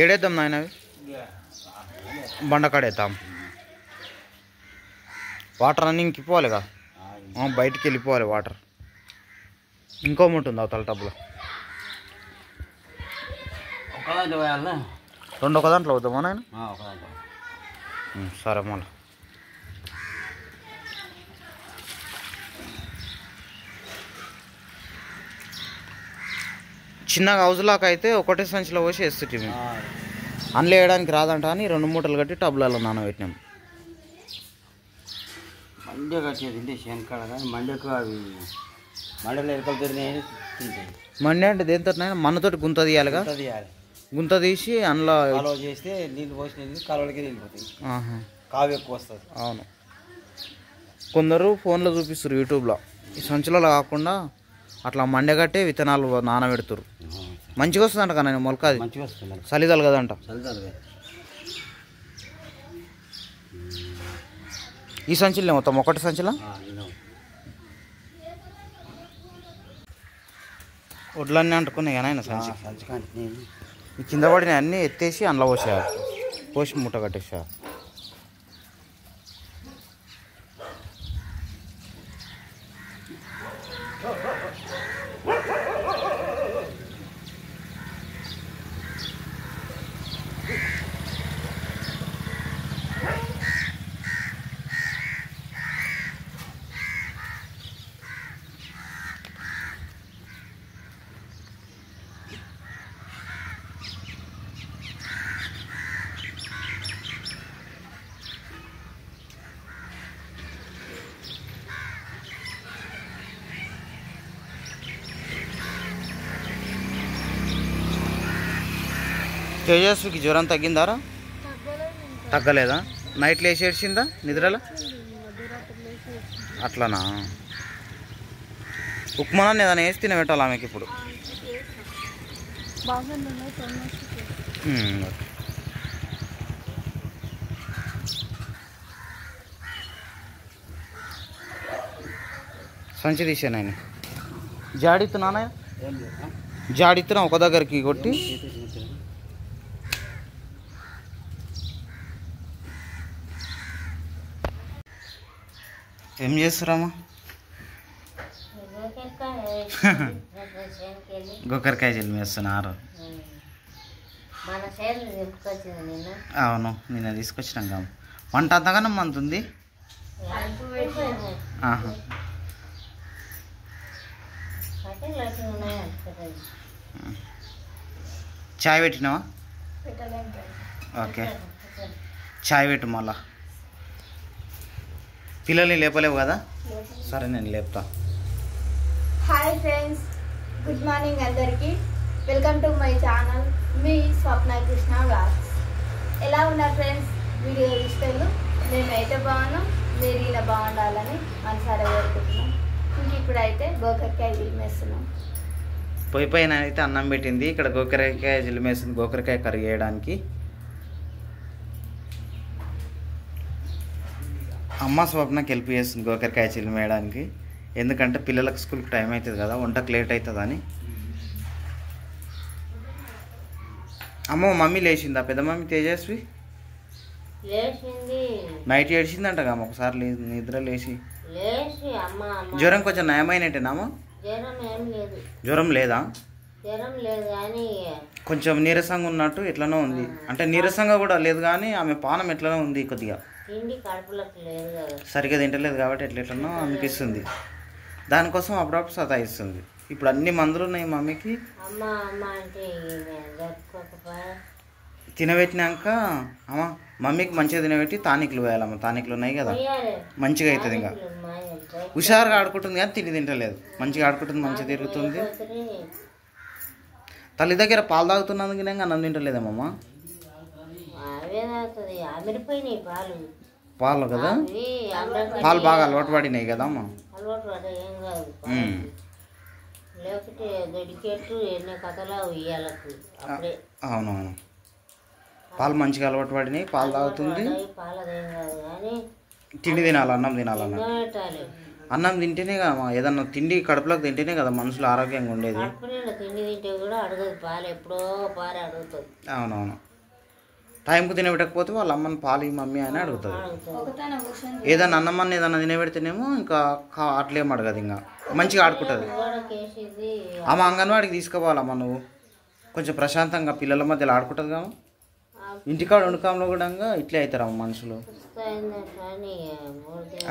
ఏడేద్దాం నాయన అవి బండకాడేద్దాం. వాటర్ రన్నింగ్కి పోవాలిగా, బయటికి వెళ్ళిపోవాలి వాటర్. ఇంకో ఉంటుంది అవతల టబ్లో. రెండు ఒక దాంట్లో అవుతామా నాయన? సరే మళ్ళీ చిన్నగా హౌజ్లాక్ అయితే ఒకటే సంచిలో పోసి వేస్తుంటే అందులో వేయడానికి రాదంట అని 2 మూటలు కట్టి టబ్లలో నానబెట్టినాం. మండే కట్టేది శనకాడ కానీ మండకు అవి మండలో ఎరకలు తిరిగినాయి తింటాయి. మండే అంటే దేంతో మనతోటి గుంత తీయాలిగా, గుంత తీసి అందులో కాలువ చేస్తే నీళ్ళు పోసిన కాలువలకి వెళ్ళిపోతాయి. కావు ఎక్కువ వస్తుంది. అవును, కొందరు ఫోన్లో చూపిస్తారు యూట్యూబ్లో. ఈ సంచులలో కాకుండా అట్లా మండగట్టే విత్తనాలు నానబెడుతురు. మంచిగా వస్తుందంట కదా నేను మొలక. అది మంచిగా వస్తుంది, చలిదలు కదంట. ఈ సంచులే మొత్తం ఒకటి సంచుల వడ్లన్నీ అంటుకున్నాయి కానీ ఆయన సంచి ఈ కింద పడిన అన్నీ ఎత్తేసి అందులో పోసేయాలి. పోసి మూట కట్టేసేయాలి. తేజస్వికి జ్వరం తగ్గిందారా? తగ్గలేదా? నైట్లో వేసి ఏడ్చిందా నిద్రలో? అట్లానా? ఉప్మానాన్ని ఏదైనా వేసి తినబెట్టాలి ఆమెకి ఇప్పుడు. సంచి తీసాను జాడిస్తున్నానా? జాడిస్తున్నా ఒక దగ్గరికి కొట్టి. ఏం చేస్తారమ్మా? గోకరకాయ జల్మి వేస్తున్నారు. అవును, నిన్న తీసుకొచ్చినాం కా. వంట అంతగానో మంతుంది. చాయ్ పెట్టినావా? ఓకే, చాయ్ పెట్టు. మళ్ళా పిల్లల్ని లేపలేవు కదా? సరే నేను లేపుతా. హాయ్ ఫ్రెండ్స్, గుడ్ మార్నింగ్ అందరికీ. Welcome to my channel, me Swapna Krishna vlogs. ఎలా ఉన్నారు ఫ్రెండ్స్? వీడియో ఇష్టలు మేమైతే బాగున్నాం, మీరు ఇలా బాగుండాలని మనసారా కోరుకుంటున్నాం. ఇంక ఇప్పుడైతే గోకరకాయ జిలిమేస్తున్నాం. పొయ్యి పైన అయితే అన్నం పెట్టింది, ఇక్కడ గోకరకాయ జిలిమేస్తుంది. గోకరకాయ కర్రీ చేయడానికి అమ్మ స్వప్నకి హెల్ప్ చేస్తుంది గోకరకాయ చిల్లి వేయడానికి. ఎందుకంటే పిల్లలకు స్కూల్కి టైం అవుతుంది కదా, వంటకు లేట్ అవుతుందని. అమ్మ మమ్మీ లేచిందా? పెద్ద మమ్మీ తేజస్వి నైట్ ఏడ్చిందంట అమ్మ ఒకసారి నిద్ర లేచి. జ్వరం కొంచెం నయమైనట్టేనామా? జ్వరం లేదా? కొంచెం నీరసంగా ఉన్నట్టు ఎట్లనో ఉంది. అంటే నీరసంగా కూడా లేదు కానీ ఆమె పానం ఎట్లనో ఉంది, కొద్దిగా సరిగ్గా తింటలేదు కాబట్టి ఎట్లెట్లనో అనిపిస్తుంది. దానికోసం అప్పుడప్పుడు సతాయిస్తుంది. ఇప్పుడు అన్ని మందులు ఉన్నాయి మమ్మీకి. తినబెట్టినాక అమ్మ మమ్మీకి మంచిగా తినబెట్టి తానికులు వేయాలమ్మ. తానికులు ఉన్నాయి కదా, మంచిగా అవుతుంది. ఇంకా హుషారుగా ఆడుకుంటుంది కానీ తింటలేదు. మంచిగా ఆడుకుంటుంది, మంచిగా తిరుగుతుంది. తల్లి దగ్గర పాలు తాగుతున్నందుకు అన్నం తింటలేదమ్మా. పాలు కదా, పాలు బాగా అలవాటు పడినాయి కదా అమ్మ. అవునవును, పాలు మంచిగా అలవాటు పడినాయి. పాలు తాగుతుంది, తిండి తినాలి, అన్నం తినాలన్న. అన్నం తింటేనే కదా ఏదన్నా తిండి కడుపులోకి తింటేనే కదా మనుషులు ఆరోగ్యంగా ఉండేది. తిండి తింటే కూడా అడగదు, పాలు ఎప్పుడో పాలు అడుగుతుంది. అవునవును, టైంకు తినబెట్టకపోతే వాళ్ళ అమ్మని పాలు మమ్మీ అని అడుగుతుంది. ఒకతన కూర్చొని ఏదన్నా అన్నమని ఏదన్నా తినబెడితేనేమో ఇంకా అట్లేం అడగదు, ఇంకా మంచిగా ఆడుకుంటుంది. ఆమె అంగన్వాడికి తీసుకుపోవాలమ్మా నువ్వు, కొంచెం ప్రశాంతంగా పిల్లల మధ్యలో ఆడుకుంటుంది కదా. ఇంటికాడ వండుకాంలో కూడా ఇట్లే అవుతారమ్మ మనుషులు.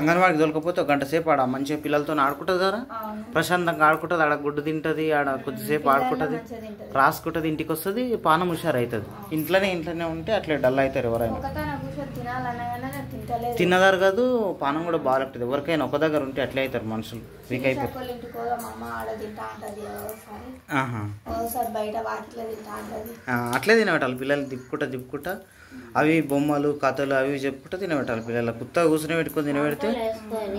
అంగన్వాడికి దొరకపోతే ఒక గంట సేపు ఆడ మంచిగా పిల్లలతో ఆడుకుంటుంది కదా, ప్రశాంతంగా ఆడుకుంటుంది. ఆడ గుడ్డు తింటుంది, ఆడ కొద్దిసేపు ఆడుకుంటుంది, రాసుకుంటుంది, ఇంటికి వస్తుంది, పానం హుషారు అవుతుంది. ఇంట్లోనే ఉంటే అట్లే డల్ అవుతారు ఎవరైనా. తిన్నదారు కాదు, పానం కూడా బాగుంటుంది. ఎవరికైనా ఒక దగ్గర ఉంటే అట్లే అవుతారు మనుషులు, వీక్ అయిపోతారు. అట్లే తినబెట్టాలి పిల్లలు, తిప్పుకుంటా అవి బొమ్మలు కథలు అవి చెప్పుకుంటూ తినబెట్టాలి పిల్లలకు. కొత్తగా కూర్చొని పెట్టుకొని తినబెడితే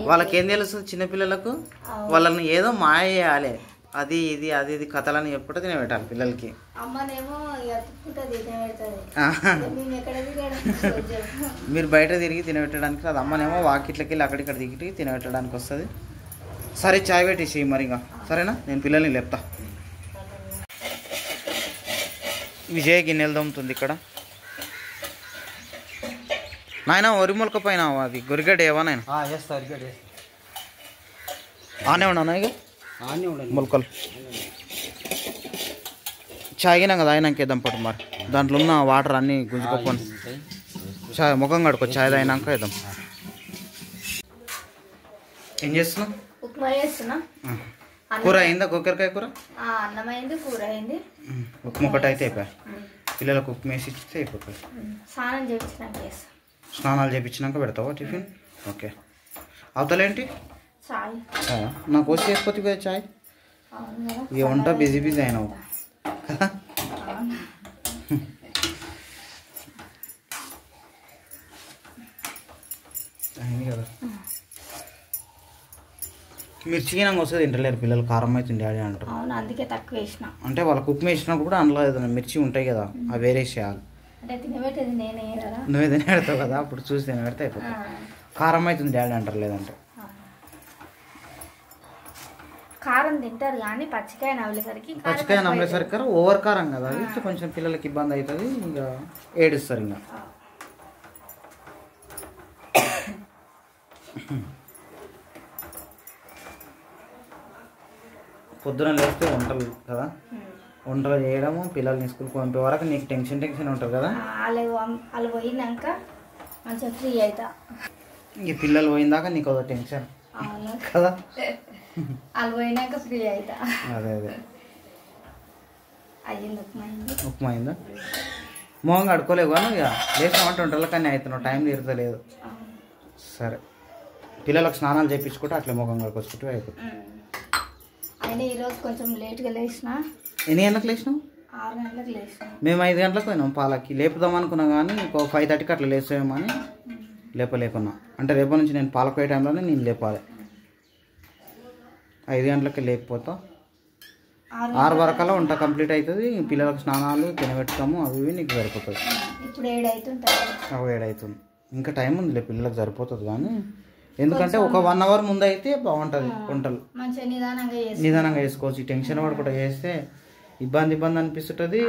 వాళ్ళకి ఏం తెలుస్తుంది, చిన్నపిల్లలకు వాళ్ళని ఏదో మాయ చేయాలి, అది ఇది కథలని చెప్పుకుంటూ తినబెట్టాలి పిల్లలకి. మీరు బయట తిరిగి తినబెట్టడానికి అది, అమ్మనేమో వాకిట్లకి వెళ్ళి అక్కడిక్కడ దిగి తినబెట్టడానికి వస్తుంది. సరే చాయ్ పెట్టేసి మరి ఇంకా, సరేనా? నేను పిల్లల్ని లేపుతా. విజయ్ గిన్నెలు దమ్ముతుంది ఇక్కడ. నాయన వరి మొలక పైన అది గొరిగడ్డ ఏవా నాయన? ఆనే ఉన్నా ఇక మొలకలు చాయినాక తాగినాక వేద్దాం పట్టు మరి. దాంట్లో ఉన్న వాటర్ అన్నీ గుంజుకోపోని చాయ్ ముఖం కడుకో, చాయ్ తాగినాక వేద్దాం. ఏం చేస్తున్నావు? ఉప్మా చేస్తున్నా. కూర అయిందా? కొక్కరికాయ కూర అన్నం అయింది, కూర అయింది. ఉప్మా ఒకటి అయితే అయిపోయా, పిల్లలకు ఉప్మా వేసి ఇస్తే అయిపోతుంది. స్నానం చేయించినాక చేస్తా. స్నానాలు చేయించినాక పెడతావా టిఫిన్? ఓకే. అవతలేంటి చాయ్? నాకు వచ్చి వేసిపోతే కదా చాయ్. ఇక వంట బిజీ అయినావు కదా. అయింది కదా. మిర్చి నాకు వస్తుంది తింటలేరు పిల్లలు, కారం అవుతుంది డాడీ అంటారు. అందుకే తక్కువ వేసిన. అంటే వాళ్ళకు ఉప్మా వేసినప్పుడు కూడా అందులో ఏదైనా మిర్చి ఉంటాయి కదా, అవి వేరే చేయాలి. నువ్వే తినేడతావు కదా, అప్పుడు చూసి తినబెడితే అయిపోతుంది. కారం అవుతుంది డాడీ అంటారు, లేదంటే కారం తింటారు కానీ పచ్చికాయ నవ్వులేసరికి ఓవర్ కారం కదా, అది కొంచెం పిల్లలకి ఇబ్బంది అవుతుంది, ఇంకా ఏడుస్తారు. ఇంకా పొద్దున లేస్తే వంటలు కదా, వంటలు చేయడము, పిల్లల్ని స్కూల్కి పంపే వరకు నీకు టెన్షన్ ఉంటుంది కదా. వాళ్ళు పోయినాక మంచిగా ఫ్రీ అవుతా. ఈ పిల్లలు పోయిందాక నీకు అదో టెన్షన్ కదా. వాళ్ళు పోయినాక ఫ్రీ అవుతా. అదే అయ్యింది ఉప్మా అయిందా? మొహంగా అడుకోలేవు కానీ ఇక లేచినామంటే వంటలు కానీ అవుతున్నావు, టైం తీరుతలేదు. సరే, పిల్లలకు స్నానాలు చేయించుకుంటే అట్లా మొహం కడుకొచ్చుకుంటూ అయిపోతుంది. అయినా ఈరోజు కొంచెం లేట్గా లేచిన. ఎన్ని గంటలకు లేచినావు? 6 గంటలకు లేచిన. మేము 5 గంటలకు పోయినాం పాలకి. లేపుదాం అనుకున్నాం కానీ ఇంకో 5:30కి అట్లా లేస్తామని లేపలేకున్నా. అంటే రేపటి నుంచి నేను పాలకు పోయే టైంలోనే నేను లేపాలి. 5 గంటలకి లేకపోతా 6 వరకల్లా వంట కంప్లీట్ అవుతుంది. పిల్లలకు స్నానాలు తినబెట్టుతాము, అవి ఇవి నీకు సరిపోతుంది. ఇప్పుడు 7 అవుతుంది. 7 అవుతుంది, ఇంకా టైం ఉందిలే, పిల్లలకు సరిపోతుంది. కానీ ఎందుకంటే ఒక 1 అవర్ ముందు అయితే బాగుంటుంది వంటలు, నిదానంగా చేసుకోవచ్చు. ఈ టెన్షన్ పడకుండా చేస్తే ఇబ్బంది అనిపిస్తుంటుంది.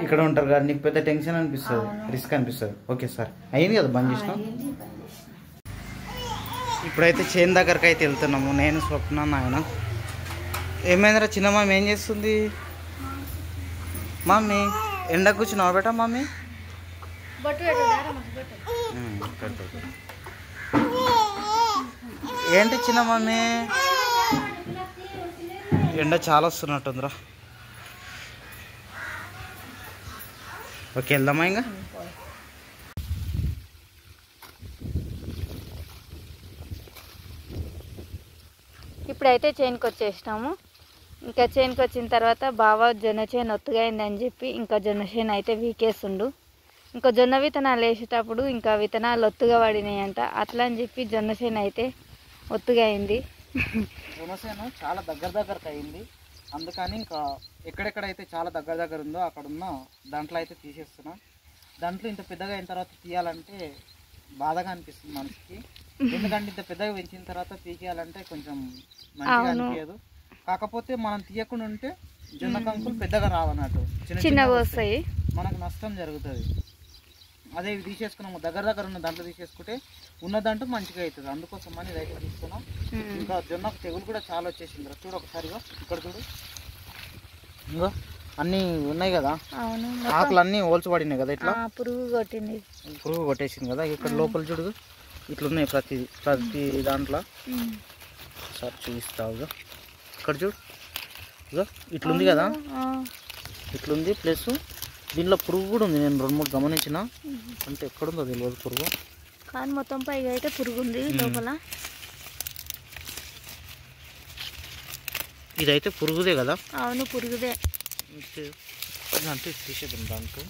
ఇక్కడ ఉంటారు కదా, నీకు పెద్ద టెన్షన్ అనిపిస్తుంది, రిస్క్ అనిపిస్తుంది. ఓకే సార్, అయింది కదా, బంద్ చేసినాం. ఇప్పుడైతే చేను దగ్గరికి అయితే వెళ్తున్నాము, నేను స్వప్న నాయన. ఏమైందిరా చిన్న మమ్మీ, ఏం చేస్తుంది మమ్మీ? ఎండ కూర్చున్నావు బేటా మమ్మీ? ఏంటి చిన్న మమ్మీ? ఎండ చాలా వస్తున్నట్టుందిరా. ఓకే, వెళ్దామా ఇంకా? ఇప్పుడైతే చేనుకి వచ్చేసినాము. ఇంకా చేనుకి వచ్చిన తర్వాత బావ జొన్న చేను ఒత్తుగా అయిందని చెప్పి ఇంకా జొన్న చేను అయితే వీకేస్తుండు. ఇంకా జొన్న విత్తనాలు వేసేటప్పుడు ఇంకా విత్తనాలు ఒత్తుగా పడినాయంట, అట్లా అని చెప్పి జొన్న చేను అయితే ఒత్తుగా అయింది. జొన్న చేను చాలా దగ్గరకు అయింది, అందుకని ఇంకా ఎక్కడెక్కడైతే చాలా దగ్గర ఉందో అక్కడ ఉన్న దాంట్లో అయితే తీసేస్తున్నా. దాంట్లో ఇంత పెద్దగా అయిన తర్వాత తీయాలంటే బాధగా అనిపిస్తుంది మనసుకి. ఎందుకంటే ఇంత పెద్దగా పెంచిన తర్వాత పీకేయాలంటే కొంచెం మంచిగా అనిపించదు. కాకపోతే మనం తీయకుండా ఉంటే జొన్న కంకులు పెద్దగా రావన్నట్టు, చిన్నగా వస్తాయి, మనకు నష్టం జరుగుతుంది. అదే ఇవి తీసేసుకున్నాము దగ్గర ఉన్న దాంట్లో తీసేసుకుంటే ఉన్న దాంట్లో మంచిగా అవుతుంది. అందుకోసం అని ఇదైతే తీసుకున్నాం. ఇంకా జొన్నకు తెగులు కూడా చాలా వచ్చేసింది. చూడు ఒకసారిగా ఇక్కడ చూడు, ఇంకా అన్నీ ఉన్నాయి కదా, ఆకులు అన్నీ ఓల్చబడినాయి కదా, ఇట్లా పురుగు కొట్టేసింది కదా. ఇక్కడ లోపల చూడు ఇట్లున్నాయి ప్రతి దాంట్లో. సార్ చూపిస్తావుగా, ఇక్కడ చూడు ఇక ఇట్లుంది కదా, ఇట్లుంది. ప్లస్ దీంట్లో పురుగు కూడా ఉంది. నేను 2-3 గమనించిన, అంటే ఎక్కడుందో తెలియదు పురుగు, కానీ మొత్తం పైగా అయితే పురుగు ఉంది లోపల. ఇదైతే పురుగుదే కదా. అవును పురుగుదే. అంటే తీసేద్దాం దాంట్లో.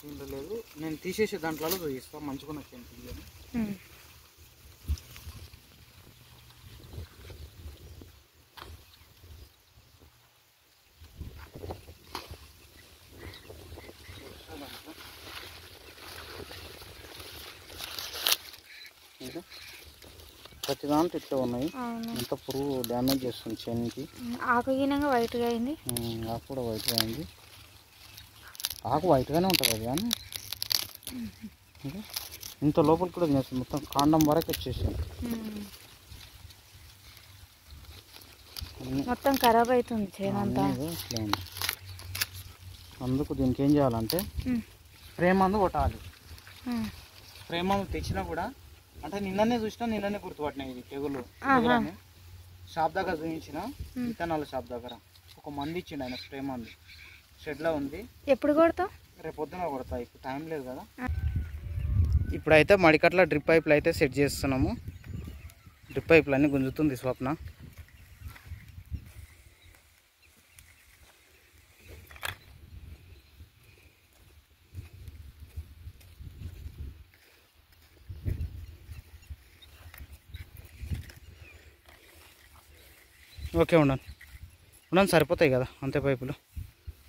దీంట్లో లేదు, నేను తీసేసే దాంట్లో చూపిస్తాను మంచిగా నచ్చింది పిల్లలు. ప్రతి దాంట్లో ఇట్లా ఉన్నాయి. అంత పురుగు డ్యామేజ్ చేస్తుంది చేనికి. ఆకు వైట్గా అయింది, ఆకు కూడా వైట్గా అయింది. ఆకు వైట్గానే ఉంటుంది అది, కానీ ఇంత లోపలికి కూడా తినేస్తుంది. మొత్తం కాండం వరకు వచ్చేసింది, మొత్తం ఖరాబ్ అవుతుంది చేనంతా. అందుకు దీనికి ఏం చేయాలంటే స్ప్రే మందు కొట్టాలి. స్ప్రే మందు తెచ్చినా కూడా, అంటే నిన్ననే చూసినా నిన్ననే గుర్తుపట్టినాయి ఇది తెగులు. షాప్ దగ్గర చూపించిన, విత్తనాల షాప్ దగ్గర ఒక మందు ఇచ్చిండు ఆయన, స్ప్రే మందు షెడ్లో ఉంది. ఎప్పుడు కొడతావు? రేపు పొద్దున కొడతా, ఇప్పుడు టైం లేదు కదా. ఇప్పుడైతే మడికట్ల డ్రిప్ పైపులు అయితే సెట్ చేస్తున్నాము. డ్రిప్ పైపులు అన్నీ గుంజుతుంది స్వప్న. ఓకే, ఉండండి సరిపోతాయి కదా అంతే పైపులు.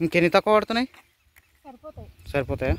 ఇంకెన్ని తక్కువ పడుతున్నాయి? సరిపోతాయి. సరిపోతాయా?